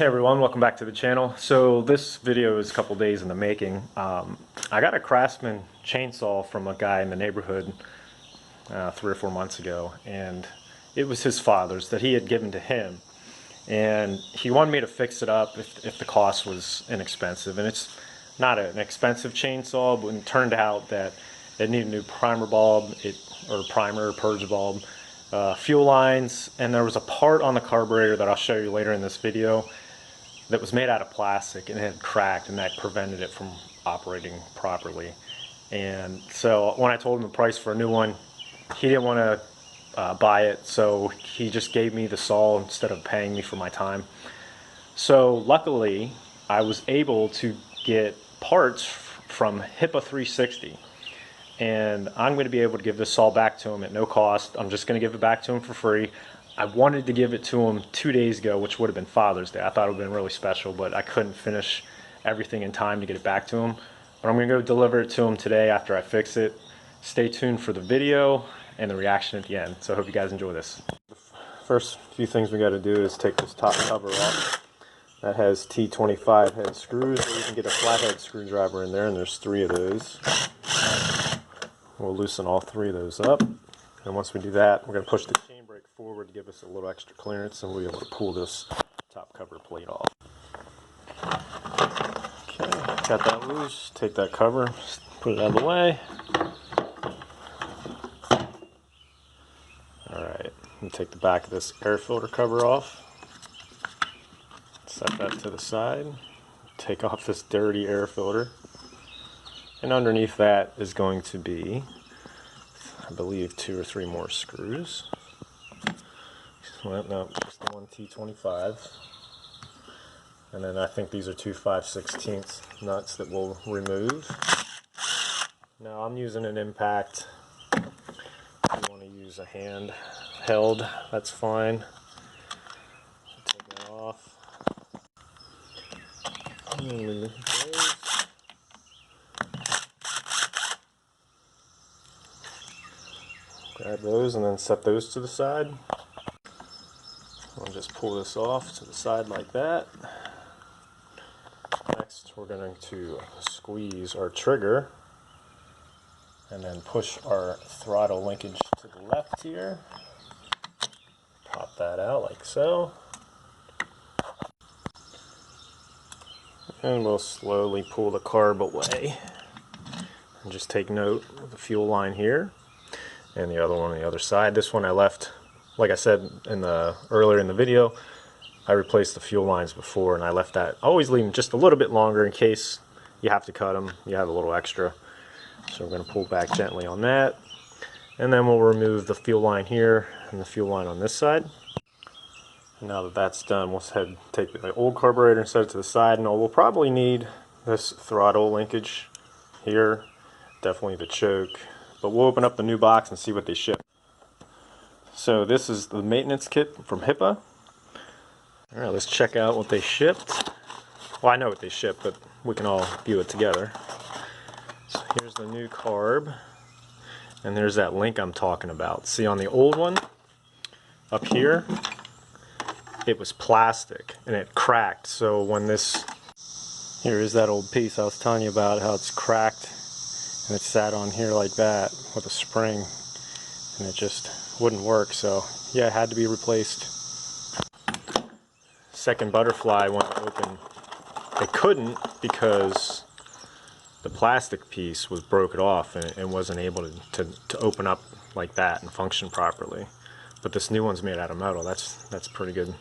Hey everyone, welcome back to the channel. So this video is a couple days in the making. I got a Craftsman chainsaw from a guy in the neighborhood 3 or 4 months ago, and it was his father's that he had given to him, and he wanted me to fix it up if the cost was inexpensive. And it's not an expensive chainsaw, but it turned out that it needed a new primer bulb, or purge bulb, fuel lines, and there was a part on the carburetor that I'll show you later in this video that was made out of plastic, and it had cracked, and that prevented it from operating properly. And so when I told him the price for a new one, he didn't want to buy it, so he just gave me the saw instead of paying me for my time. So luckily I was able to get parts from HIPA 360, and I'm going to be able to give this saw back to him at no cost. I'm just going to give it back to him for free. I wanted to give it to him 2 days ago, which would have been Father's Day. I thought it would have been really special, but I couldn't finish everything in time to get it back to him. But I'm going to go deliver it to him today after I fix it. Stay tuned for the video and the reaction at the end. So I hope you guys enjoy this. First few things we got to do is take this top cover off. That has T25 head screws, or you can get a flathead screwdriver in there, and there's 3 of those. We'll loosen all 3 of those up. And once we do that, we're going to push the chain brake forward to give us a little extra clearance, and we'll be able to pull this top cover plate off. Okay, got that loose. Take that cover, put it out of the way. Alright, and take the back of this air filter cover off. Set that to the side. Take off this dirty air filter. And underneath that is going to be, I believe, 2 or 3 more screws. Well, no, just the one T25. And then I think these are 2 5/16 nuts that we'll remove. Now I'm using an impact. If you want to use a hand held, that's fine. Take that off. And remove those. Grab those and then set those to the side. I'll just pull this off to the side like that. Next, we're going to squeeze our trigger and then push our throttle linkage to the left here. Pop that out like so. And we'll slowly pull the carb away. And just take note of the fuel line here and the other one on the other side. This one I left, like I said earlier in the video, I replaced the fuel lines before, and I left that. I always leave them just a little bit longer in case you have to cut them. You have a little extra. So we're going to pull back gently on that. And then we'll remove the fuel line here and the fuel line on this side. And now that that's done, we'll take the old carburetor and set it to the side. And we'll probably need this throttle linkage here, definitely the choke. But we'll open up the new box and see what they ship. So this is the maintenance kit from HIPA. Alright, let's check out what they shipped. Well, I know what they shipped, but we can all view it together. So here's the new carb. And there's that link I'm talking about. See, on the old one, up here, it was plastic and it cracked. So when this, here is that old piece I was telling you about, how it's cracked. And it sat on here like that with a spring, and it just wouldn't work. So yeah, it had to be replaced. Second butterfly went open. It couldn't because the plastic piece was broken off and wasn't able to open up like that and function properly. But this new one's made out of metal. That's pretty good.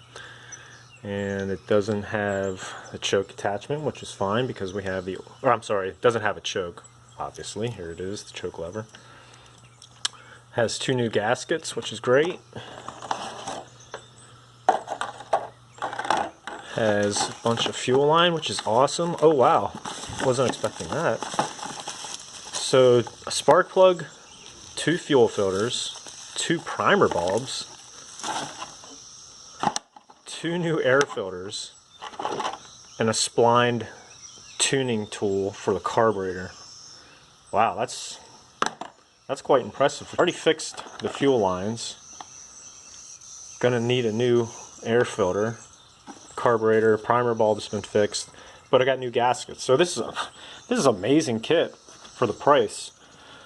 And it doesn't have a choke attachment, which is fine because we have the, or I'm sorry, it doesn't have a choke. Obviously, here it is, the choke lever. Has 2 new gaskets, which is great. Has a bunch of fuel line, which is awesome. Oh wow, wasn't expecting that. So a spark plug, 2 fuel filters, 2 primer bulbs, 2 new air filters, and a splined tuning tool for the carburetor. Wow, that's quite impressive. Already fixed the fuel lines. Gonna need a new air filter. carburetor, primer bulb's been fixed, but I got new gaskets. So this is an amazing kit for the price.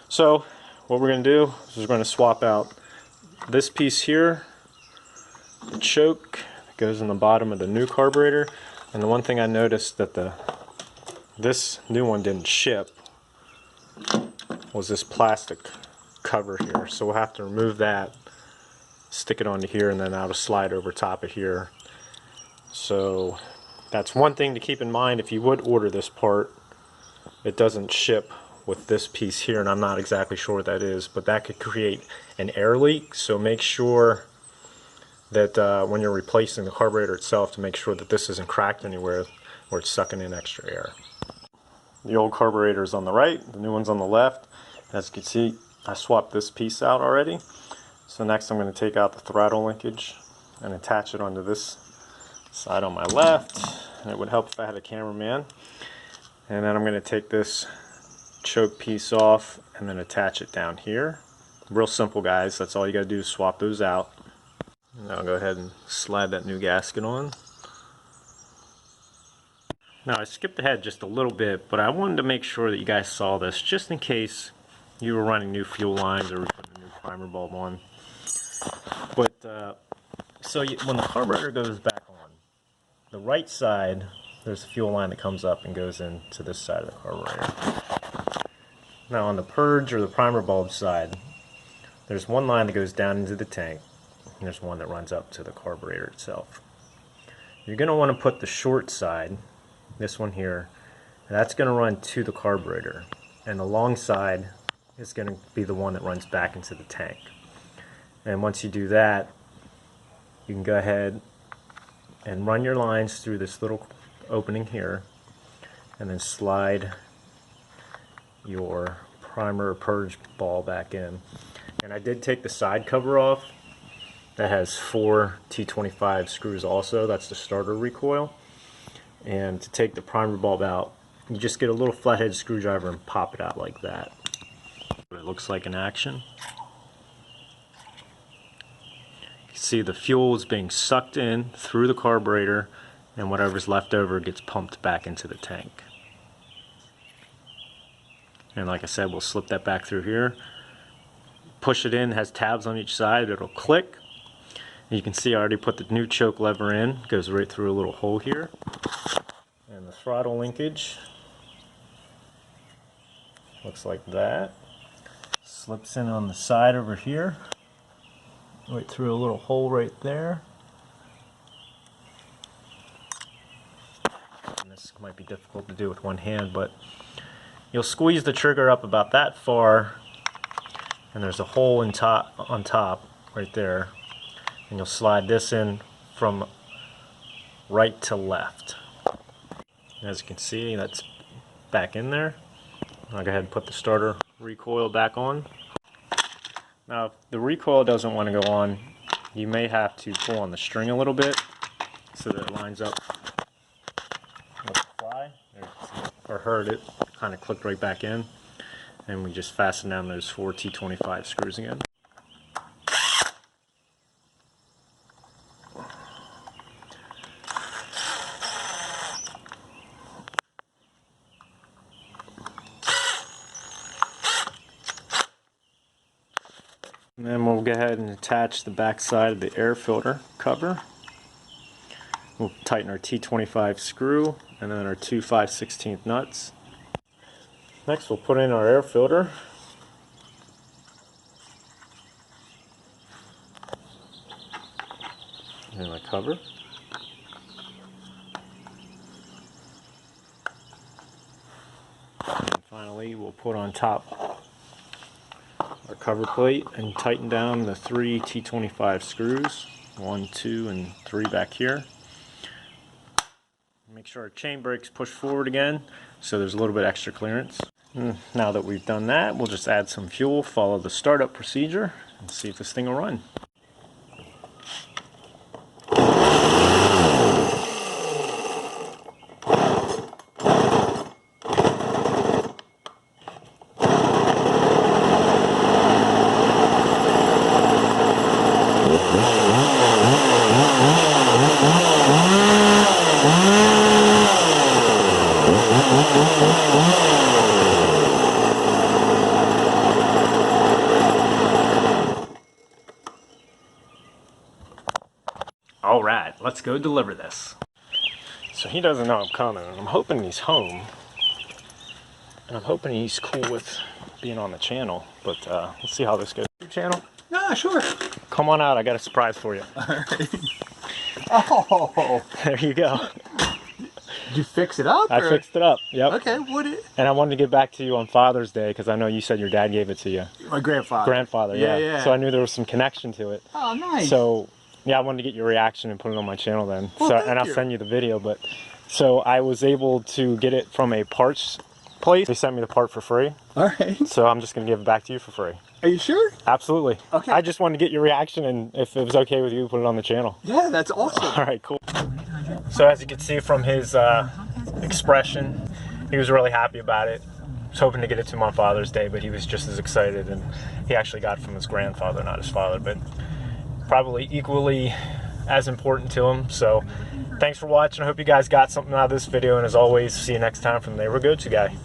So what we're going to do is we're going to swap out this piece here, the choke that goes in the bottom of the new carburetor. And the one thing I noticed that this new one didn't ship was this plastic cover here. So we'll have to remove that, stick it onto here, and then that'll slide over top of here. So that's one thing to keep in mind if you would order this part. It doesn't ship with this piece here, and I'm not exactly sure what that is, but that could create an air leak. So make sure that when you're replacing the carburetor itself, to make sure that this isn't cracked anywhere where it's sucking in extra air. The old carburetor is on the right, the new one's on the left. As you can see, I swapped this piece out already. So next I'm going to take out the throttle linkage and attach it onto this side on my left. And it would help if I had a cameraman. And then I'm going to take this choke piece off and then attach it down here. Real simple, guys. That's all you got to do is swap those out. And I'll go ahead and slide that new gasket on. Now I skipped ahead just a little bit, but I wanted to make sure that you guys saw this just in case you were running new fuel lines or putting a new primer bulb on. But when the carburetor goes back on, the right side, there's a fuel line that comes up and goes into this side of the carburetor. Now on the purge or the primer bulb side, there's one line that goes down into the tank, and there's one that runs up to the carburetor itself. You're going to want to put the short side, this one here, and that's going to run to the carburetor, and the long side is going to be the one that runs back into the tank. And once you do that, you can go ahead and run your lines through this little opening here, and then slide your primer or purge ball back in. And I did take the side cover off. That has 4 T25 screws also. That's the starter recoil. And to take the primer bulb out, you just get a little flathead screwdriver and pop it out like that. What it looks like in action. You can see the fuel is being sucked in through the carburetor, and whatever's left over gets pumped back into the tank. And like I said, we'll slip that back through here. Push it in, it has tabs on each side, it'll click. And you can see I already put the new choke lever in, it goes right through a little hole here. And the throttle linkage looks like that. Slips in on the side over here, right through a little hole right there. And this might be difficult to do with one hand, but you'll squeeze the trigger up about that far, and there's a hole on top right there, and you'll slide this in from right to left. As you can see, that's back in there. I'll go ahead and put the starter recoil back on. Now if the recoil doesn't want to go on, you may have to pull on the string a little bit so that it lines up with the fly. Or heard it kind of clicked right back in, and we just fasten down those 4 T25 screws again. And then we'll go ahead and attach the back side of the air filter cover. We'll tighten our T25 screw and then our 2 5/16 nuts. Next we'll put in our air filter. And the cover. And finally we'll put on top our cover plate and tighten down the 3 T25 screws. 1, 2, and 3 back here. Make sure our chain brake's pushed forward again so there's a little bit extra clearance. Now that we've done that, we'll just add some fuel, follow the startup procedure, and see if this thing will run. All right, let's go deliver this. So he doesn't know I'm coming, and I'm hoping he's home. And I'm hoping he's cool with being on the channel, but let's see how this goes. Your channel? Yeah, sure. Come on out, I got a surprise for you. All right. Oh. There you go. Did you fix it up? I fixed it up, yep. Okay, what it? And I wanted to get back to you on Father's Day, because I know you said your dad gave it to you. My grandfather. Grandfather, yeah. So I knew there was some connection to it. Oh, nice. So, yeah, I wanted to get your reaction and put it on my channel then. Well, so, thank and I'll you. send you the video, but so I was able to get it from a parts place. They sent me the part for free. All right. So I'm just going to give it back to you for free. Are you sure? Absolutely. Okay. I just wanted to get your reaction, and if it was okay with you, put it on the channel. Yeah, that's awesome. All right, cool. So as you can see from his expression, he was really happy about it. I was hoping to get it to him on Father's Day, but he was just as excited, and he actually got it from his grandfather, not his father, but probably equally as important to him. So thanks for watching. I hope you guys got something out of this video, and as always, see you next time from the Neighborhood Go-To Guy.